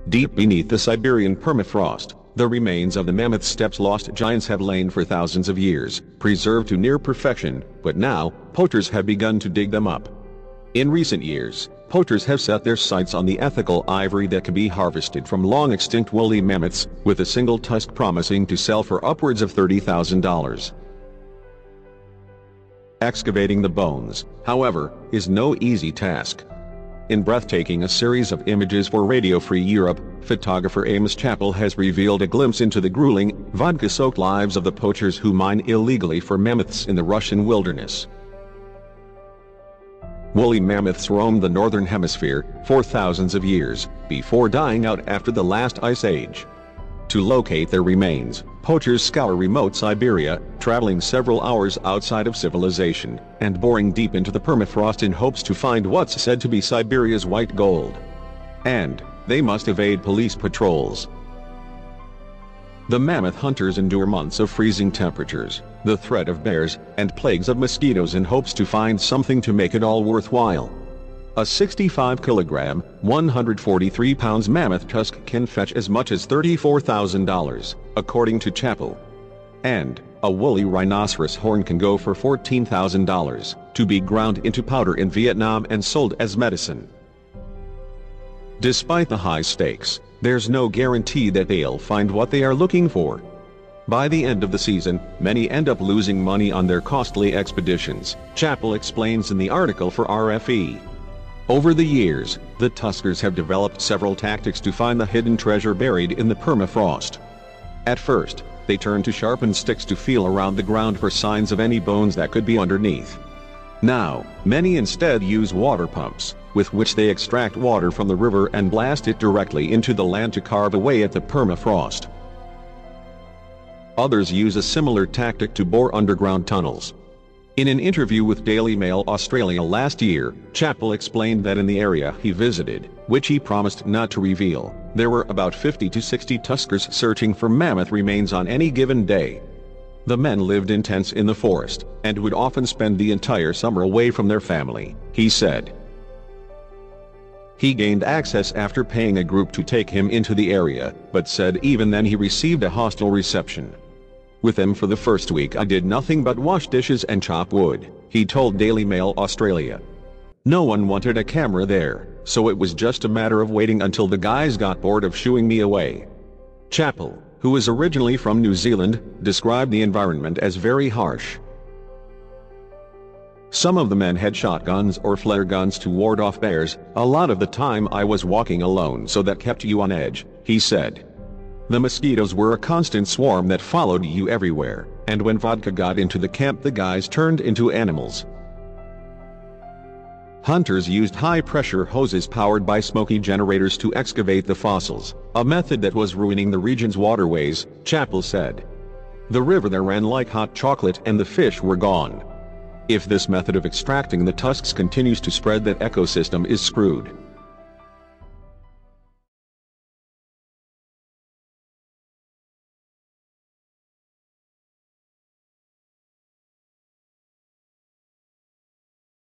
Deep beneath the Siberian permafrost, the remains of the mammoth steppes lost giants have lain for thousands of years, preserved to near perfection, but now, poachers have begun to dig them up. In recent years, poachers have set their sights on the ethical ivory that can be harvested from long-extinct woolly mammoths, with a single tusk promising to sell for upwards of $30,000. Excavating the bones, however, is no easy task. In breathtaking a series of images for Radio Free Europe, photographer Amos Chapple has revealed a glimpse into the grueling, vodka-soaked lives of the poachers who mine illegally for mammoths in the Russian wilderness. Woolly mammoths roamed the northern hemisphere for thousands of years, before dying out after the last ice age. To locate their remains, poachers scour remote Siberia, traveling several hours outside of civilization, and boring deep into the permafrost in hopes to find what's said to be Siberia's white gold. And they must evade police patrols. The mammoth hunters endure months of freezing temperatures, the threat of bears, and plagues of mosquitoes in hopes to find something to make it all worthwhile. A 65-kilogram, 143-pound mammoth tusk can fetch as much as $34,000, according to Chapple. And a woolly rhinoceros horn can go for $14,000, to be ground into powder in Vietnam and sold as medicine. Despite the high stakes, there's no guarantee that they'll find what they are looking for. By the end of the season, many end up losing money on their costly expeditions, Chapple explains in the article for RFE. Over the years, the tuskers have developed several tactics to find the hidden treasure buried in the permafrost. At first, they turn to sharpened sticks to feel around the ground for signs of any bones that could be underneath. Now, many instead use water pumps, with which they extract water from the river and blast it directly into the land to carve away at the permafrost. Others use a similar tactic to bore underground tunnels. In an interview with Daily Mail Australia last year, Chapple explained that in the area he visited, which he promised not to reveal, there were about 50 to 60 tuskers searching for mammoth remains on any given day. The men lived in tents in the forest, and would often spend the entire summer away from their family, he said. He gained access after paying a group to take him into the area, but said even then he received a hostile reception. With them for the first week I did nothing but wash dishes and chop wood, he told Daily Mail Australia. No one wanted a camera there, so it was just a matter of waiting until the guys got bored of shooing me away. Chapple, who is originally from New Zealand, described the environment as very harsh. Some of the men had shotguns or flare guns to ward off bears. A lot of the time I was walking alone, so that kept you on edge, he said. The mosquitoes were a constant swarm that followed you everywhere, and when vodka got into the camp the guys turned into animals. Hunters used high-pressure hoses powered by smoky generators to excavate the fossils, a method that was ruining the region's waterways, Chapple said. The river there ran like hot chocolate and the fish were gone. If this method of extracting the tusks continues to spread, that ecosystem is screwed.